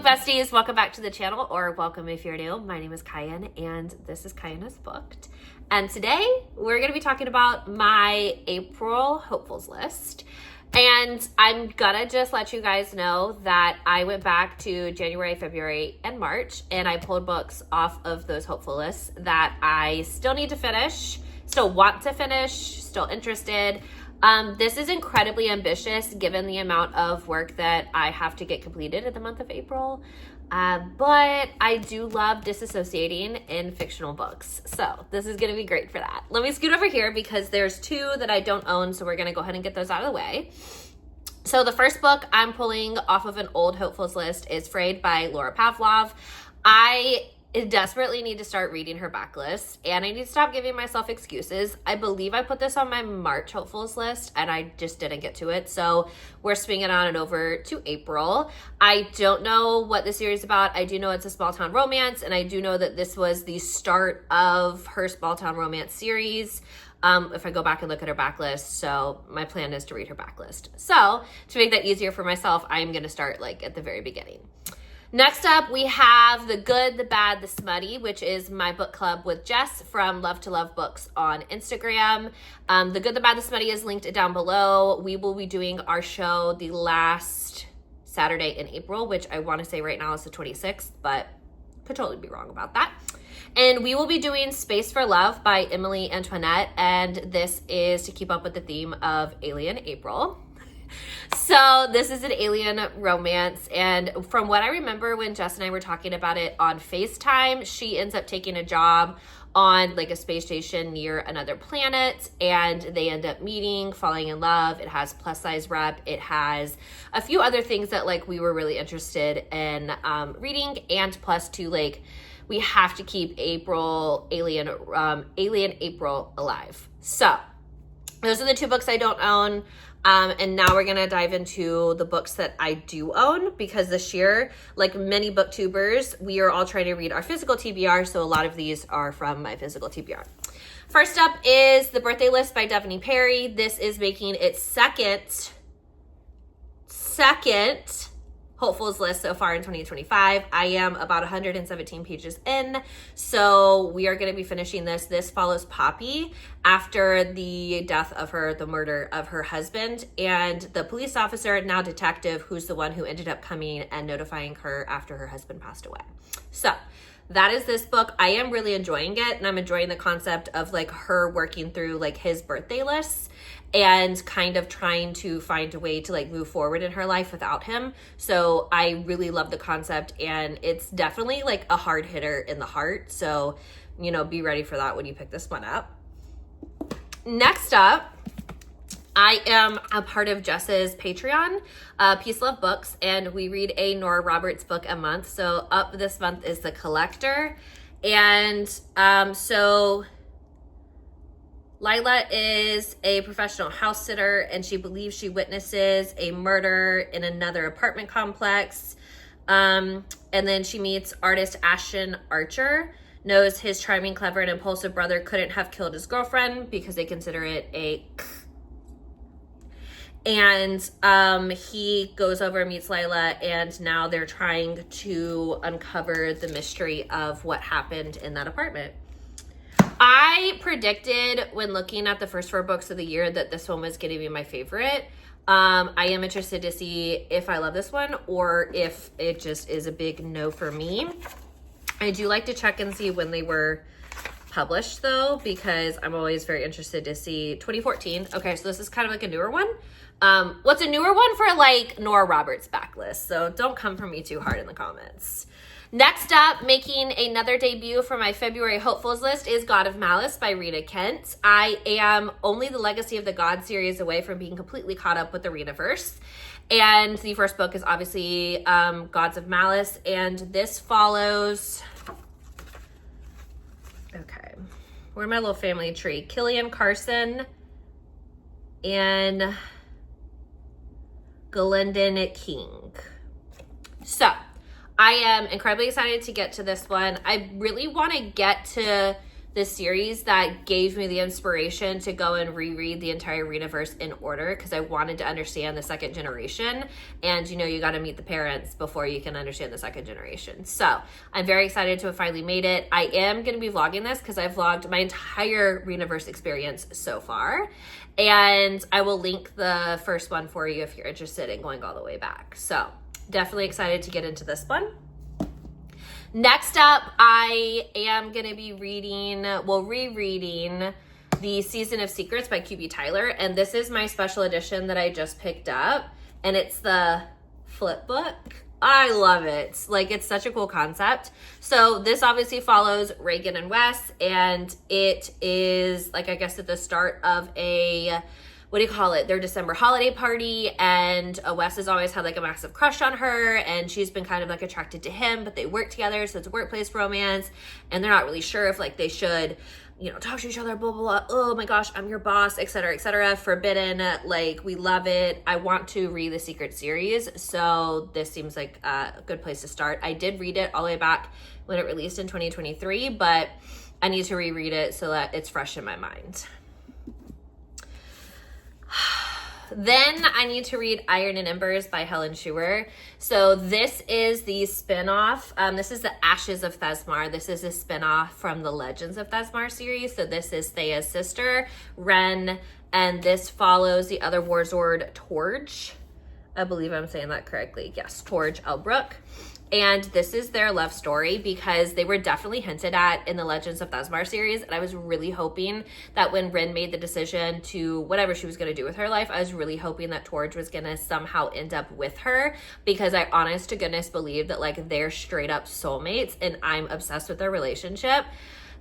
besties, welcome back to the channel, or welcome if you're new. My name is Kyan and this is Kyan is Booked. And today we're going to be talking about my April hopefuls list. And I'm gonna just let you guys know that I went back to January, February, and March, and I pulled books off of those hopeful lists that I still need to finish, still want to finish, still interested. This is incredibly ambitious given the amount of work that I have to get completed in the month of April. But I do love disassociating in fictional books. So this is going to be great for that. Let me scoot over here because there's two that I don't own. So we're going to go ahead and get those out of the way. So the first book I'm pulling off of an old hopefuls list is Frayed by Laura Pavlov. I desperately need to start reading her backlist, and I need to stop giving myself excuses. I believe I put this on my March hopefuls list and I just didn't get to it, so we're swinging on it over to April. I don't know what the series is about. I do know it's a small town romance, and I do know that this was the start of her small town romance series. If I go back and look at her backlist, so my plan is to read her backlist. So to make that easier for myself, I'm going to start like at the very beginning. Next up, we have The Good, the Bad, the Smutty, which is my book club with Jess from Love to Love Books on Instagram. The Good, the Bad, the Smutty is linked down below. We will be doing our show the last Saturday in April, which I want to say right now is the 26th, but could totally be wrong about that. And we will be doing Space for Love by Emily Antoinette, and this is to keep up with the theme of Alien April. So this is an alien romance, and from what I remember when Jess and I were talking about it on FaceTime, she ends up taking a job on like a space station near another planet, and they end up meeting, falling in love. It has plus size rep. It has a few other things that like we were really interested in reading, and plus two, like we have to keep Alien April alive. So those are the two books I don't own. And now we're going to dive into the books that I do own, because this year, like many booktubers, we are all trying to read our physical TBR. So a lot of these are from my physical TBR. First up is The Birthday List by Devney Perry. This is making its second hopefuls list so far in 2025. I am about 117 pages in, so we are going to be finishing this. This follows Poppy after the death of the murder of her husband, and the police officer, now detective, who's the one who ended up coming and notifying her after her husband passed away. So that is this book. I am really enjoying it, and I'm enjoying the concept of like her working through like his birthday lists and kind of trying to find a way to like move forward in her life without him. So I really love the concept, and it's definitely like a hard hitter in the heart. So, you know, be ready for that when you pick this one up. Next up, I am a part of Jess's Patreon, Peace Love Books, and we read a Nora Roberts book a month. So up this month is The Collector. And so Lila is a professional house sitter, and she believes she witnesses a murder in another apartment complex. And then she meets artist Ashton Archer, knows his charming, clever, and impulsive brother couldn't have killed his girlfriend because they consider it a... And he goes over and meets Lila, and now they're trying to uncover the mystery of what happened in that apartment. I predicted when looking at the first 4 books of the year that this one was going to be my favorite. I am interested to see if I love this one or if it just is a big no for me. I do like to check and see when they were published though, because I'm always very interested to see. 2014. Okay, so this is kind of like a newer one. What's a newer one for like Nora Roberts backlist? So don't come for me too hard in the comments. Next up, making another debut for my February hopefuls list is God of Malice by Rita Kent. I am only the Legacy of the God series away from being completely caught up with the Ritaverse. And the first book is obviously Gods of Malice, and this follows... Okay, where's my little family tree? Killian Carson and Glendon King. So I am incredibly excited to get to this one. I really want to get to this series that gave me the inspiration to go and reread the entire Renaverse in order, because I wanted to understand the second generation. And you got to meet the parents before you can understand the second generation. So I'm very excited to have finally made it. I am going to be vlogging this because I've vlogged my entire Renaverse experience so far. And I will link the first one for you if you're interested in going all the way back. So definitely excited to get into this one. Next up, I am going to be rereading The Season of Secrets by QB Tyler. And this is my special edition that I just picked up. And it's the flip book. I love it. Like, it's such a cool concept. So this obviously follows Reagan and Wes. And it is, like, I guess at the start of their December holiday party, and Wes has always had like a massive crush on her, and she's been kind of like attracted to him, but they work together, so it's a workplace romance, and they're not really sure if like they should, talk to each other, blah, blah, blah. Oh my gosh, I'm your boss, etc., etc. Forbidden, like, we love it. I want to read the Secret series, so this seems like a good place to start. I did read it all the way back when it released in 2023, but I need to reread it so that it's fresh in my mind. Then I need to read Iron and Embers by Helen Schuer. So this is the spinoff. This is the Ashes of Thesmar. This is a spinoff from the Legends of Thesmar series. So this is Thea's sister, Ren, and this follows the other Warzord, Torge. I believe I'm saying that correctly. Yes, Torge Elbrook. And this is their love story because they were definitely hinted at in the Legends of Thesmar series. And I was really hoping that when Rin made the decision to whatever she was going to do with her life, I was really hoping that Torge was going to somehow end up with her, because I honest to goodness believe that like they're straight up soulmates and I'm obsessed with their relationship.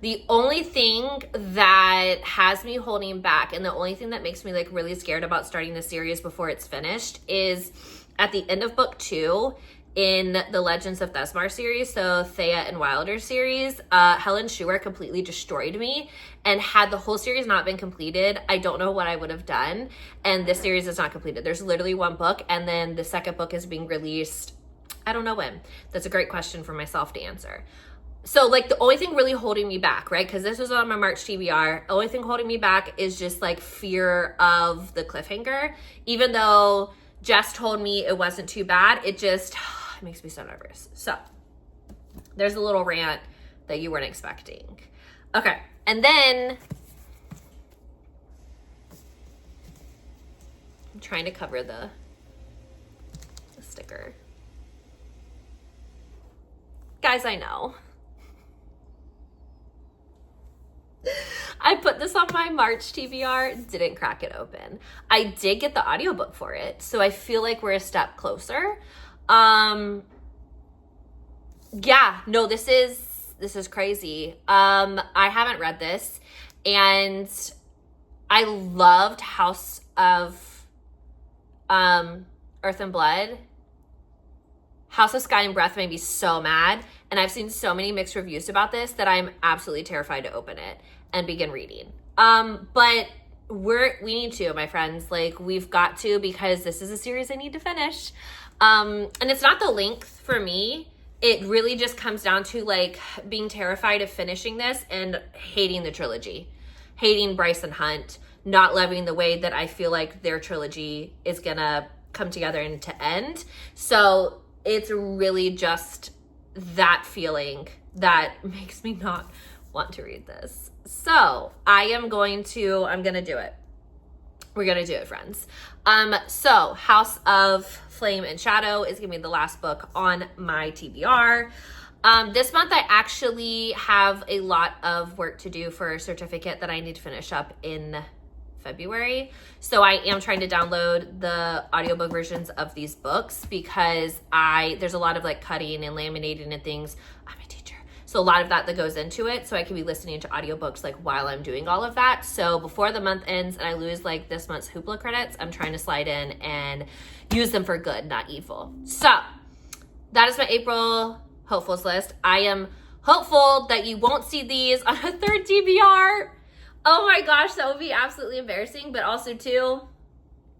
The only thing that has me holding back and the only thing that makes me like really scared about starting the series before it's finished is at the end of book 2, in the Legends of Thesmar series, so Thea and Wilder series, Helen Schuer completely destroyed me, and had the whole series not been completed, I don't know what I would have done. And this series is not completed. There's literally one book, and then the second book is being released, I don't know when. That's a great question for myself to answer. So like the only thing really holding me back, right, because this was on my March TBR, the only thing holding me back is just like fear of the cliffhanger. Even though Jess told me it wasn't too bad, it makes me so nervous. So there's a little rant that you weren't expecting. Okay, and then I'm trying to cover the sticker. Guys, I know. I put this on my March TBR, didn't crack it open. I did get the audiobook for it, so I feel like we're a step closer. Yeah, no, this is crazy. I haven't read this, and I loved House of Earth and Blood. House of Sky and Breath made me so mad, and I've seen so many mixed reviews about this that I'm absolutely terrified to open it and begin reading. But we need to, my friends, like we've got to, because this is a series I need to finish. And it's not the length for me. It really just comes down to like being terrified of finishing this and hating the trilogy, hating Bryce and Hunt, not loving the way that I feel like their trilogy is gonna come together and to end. So it's really just that feeling that makes me not want to read this. So I'm gonna do it. We're gonna do it, friends. So House of Flame and Shadow is gonna be the last book on my TBR. This month I actually have a lot of work to do for a certificate that I need to finish up in February. So I am trying to download the audiobook versions of these books because there's a lot of like cutting and laminating and things. I'm a teacher. So a lot of that goes into it. So I can be listening to audiobooks like while I'm doing all of that. So before the month ends and I lose like this month's Hoopla credits, I'm trying to slide in and use them for good, not evil. So that is my April hopefuls list. I am hopeful that you won't see these on a third TBR. Oh my gosh, that would be absolutely embarrassing. But also too,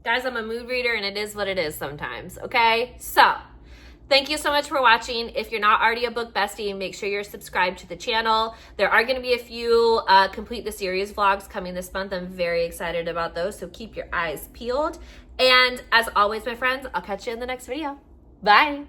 guys, I'm a mood reader and it is what it is sometimes, okay? So Thank you so much for watching. If you're not already a book bestie, make sure you're subscribed to the channel. There are going to be a few complete the series vlogs coming this month. I'm very excited about those, so keep your eyes peeled. And as always, my friends, I'll catch you in the next video. Bye.